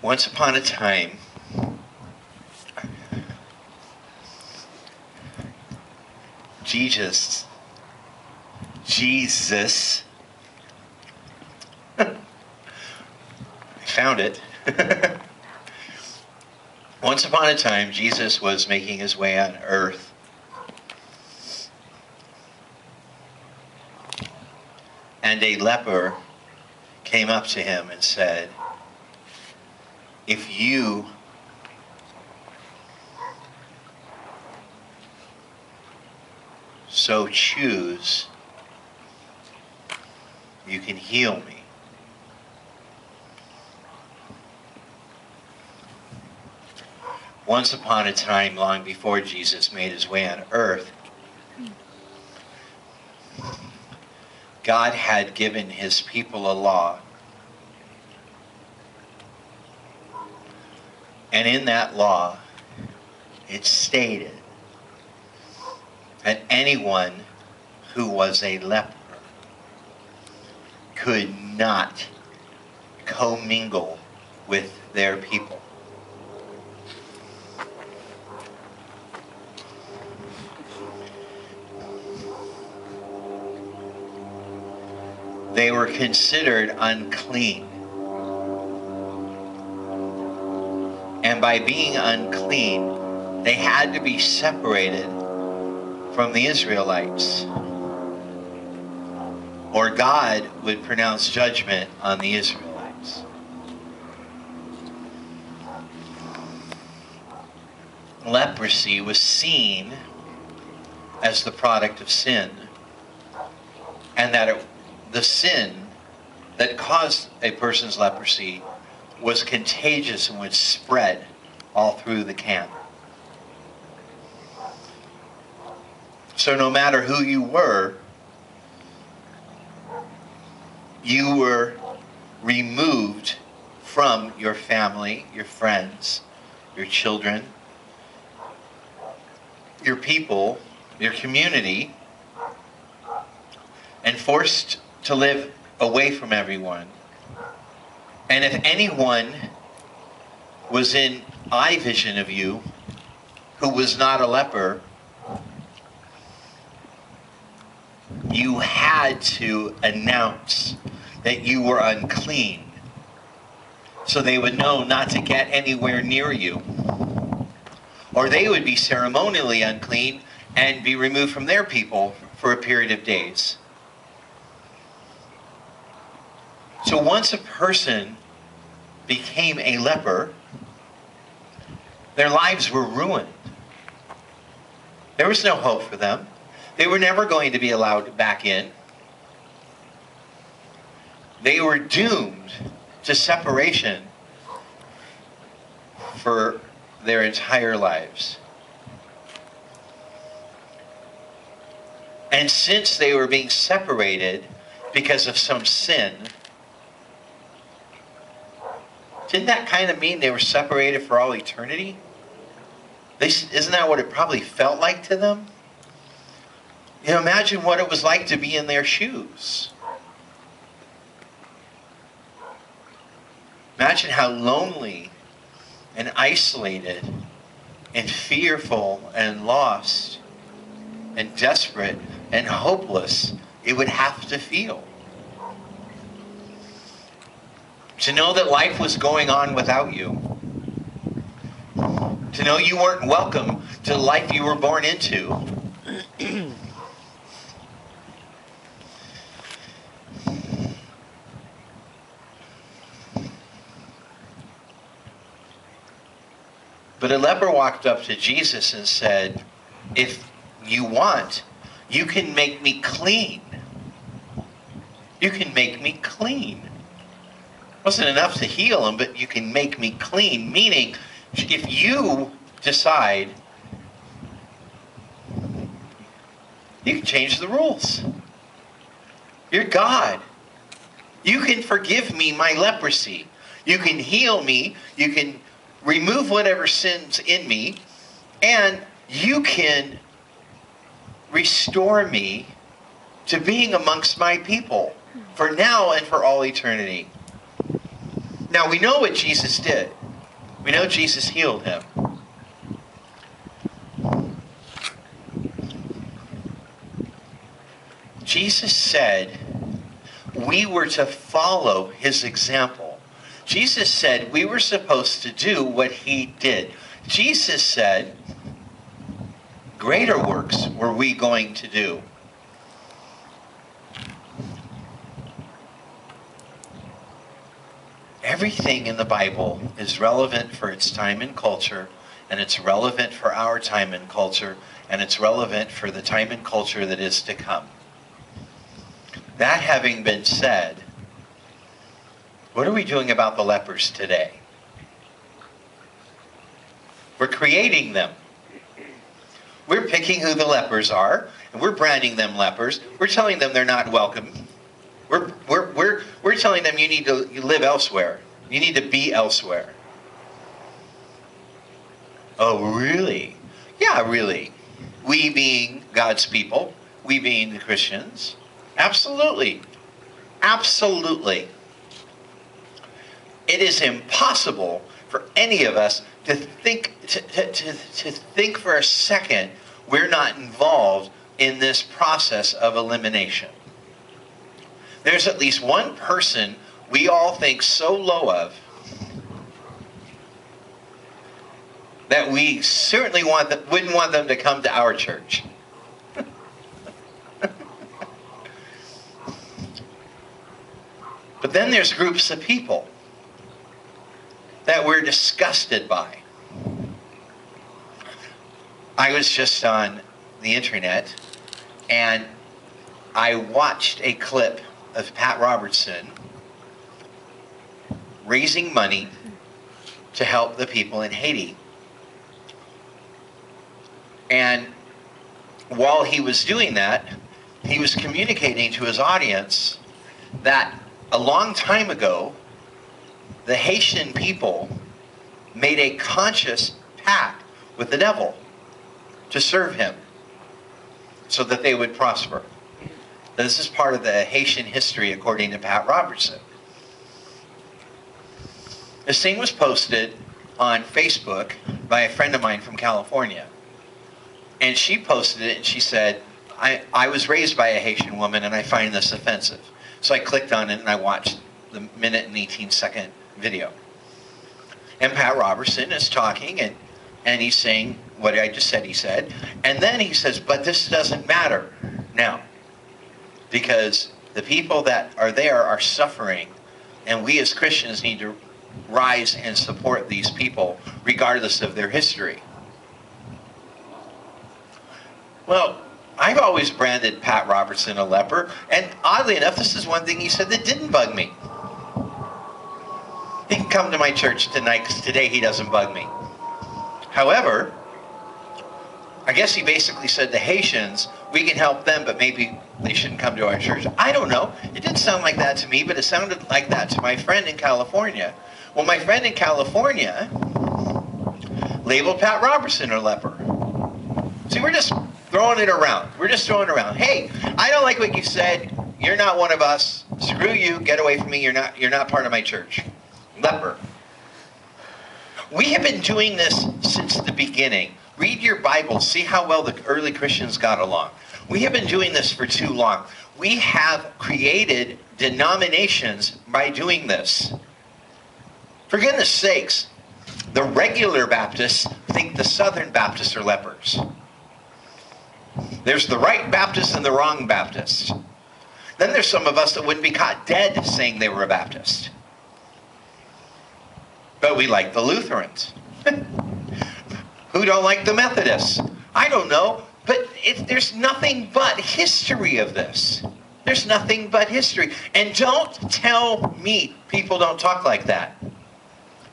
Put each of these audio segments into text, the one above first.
Once upon a time, Jesus, I found it. Once upon a time, Jesus was making his way on earth. And a leper came up to him and said, if you so choose, you can heal me. Once upon a time, long before Jesus made his way on earth, God had given his people a law. And in that law, it stated that anyone who was a leper could not commingle with their people. They were considered unclean. And by being unclean, they had to be separated from the Israelites, or God would pronounce judgment on the Israelites. Leprosy was seen as the product of sin, and that the sin that caused a person's leprosy was contagious and would spread all through the camp. So no matter who you were removed from your family, your friends, your children, your people, your community, and forced to live away from everyone. And if anyone was in eye vision of you who was not a leper, you had to announce that you were unclean, so they would know not to get anywhere near you. Or they would be ceremonially unclean and be removed from their people for a period of days. So once a person became a leper, their lives were ruined. There was no hope for them. They were never going to be allowed back in. They were doomed to separation for their entire lives. And since they were being separated because of some sin, didn't that kind of mean they were separated for all eternity? Isn't that what it probably felt like to them? You know, imagine what it was like to be in their shoes. Imagine how lonely and isolated and fearful and lost and desperate and hopeless it would have to feel. To know that life was going on without you. To know you weren't welcome to the life you were born into. But a leper walked up to Jesus and said, if you want, you can make me clean. You can make me clean. It wasn't enough to heal him, but you can make me clean. Meaning, if you decide, you can change the rules. You're God. You can forgive me my leprosy. You can heal me. You can remove whatever sin's in me. And you can restore me to being amongst my people for now and for all eternity. Now, we know what Jesus did. We know Jesus healed him. Jesus said we were to follow his example. Jesus said we were supposed to do what he did. Jesus said, greater works were we going to do. Everything in the Bible is relevant for its time and culture, and it's relevant for our time and culture, and it's relevant for the time and culture that is to come. That having been said, what are we doing about the lepers today? We're creating them. We're picking who the lepers are, and we're branding them lepers. We're telling them they're not welcome. We're telling them you need to live elsewhere. You need to be elsewhere. Oh, really? Yeah, really. We being God's people, we being the Christians. Absolutely. Absolutely. It is impossible for any of us to think to think for a second we're not involved in this process of elimination. There's at least one person we all think so low of that we certainly wouldn't want them to come to our church. But then there's groups of people that we're disgusted by. I was just on the internet and I watched a clip of Pat Robertson raising money to help the people in Haiti. And while he was doing that, he was communicating to his audience that a long time ago, the Haitian people made a conscious pact with the devil to serve him so that they would prosper. This is part of the Haitian history according to Pat Robertson. This thing was posted on Facebook by a friend of mine from California. And she posted it and she said, I was raised by a Haitian woman and I find this offensive. So I clicked on it and I watched the minute and 18-second video. And Pat Robertson is talking and he's saying what I just said he said. And then he says, but this doesn't matter now. Because the people that are there are suffering. And we as Christians need to rise and support these people regardless of their history. Well, I've always branded Pat Robertson a leper, and oddly enough, this is one thing he said that didn't bug me. He can come to my church tonight, because today he doesn't bug me. However, I guess he basically said to Haitians, we can help them, but maybe they shouldn't come to our church. I don't know. It didn't sound like that to me, but it sounded like that to my friend in California. Well, my friend in California labeled Pat Robertson a leper. See, we're just throwing it around. We're just throwing it around. Hey, I don't like what you said. You're not one of us. Screw you. Get away from me. You're not part of my church. Leper. We have been doing this since the beginning. Read your Bible. See how well the early Christians got along. We have been doing this for too long. We have created denominations by doing this. For goodness sakes, the regular Baptists think the Southern Baptists are lepers. There's the right Baptist and the wrong Baptist. Then there's some of us that wouldn't be caught dead saying they were a Baptist. But we like the Lutherans. Who don't like the Methodists? I don't know. But there's nothing but history of this. There's nothing but history. And don't tell me people don't talk like that.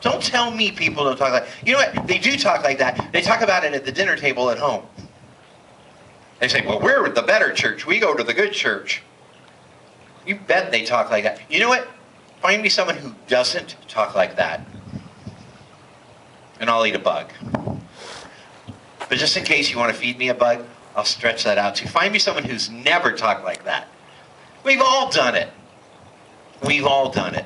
Don't tell me people don't talk like that. You know what? They do talk like that. They talk about it at the dinner table at home. They say, well, we're the better church. We go to the good church. You bet they talk like that. You know what? Find me someone who doesn't talk like that. And I'll eat a bug. But just in case you want to feed me a bug, I'll stretch that out too. Find me someone who's never talked like that. We've all done it. We've all done it.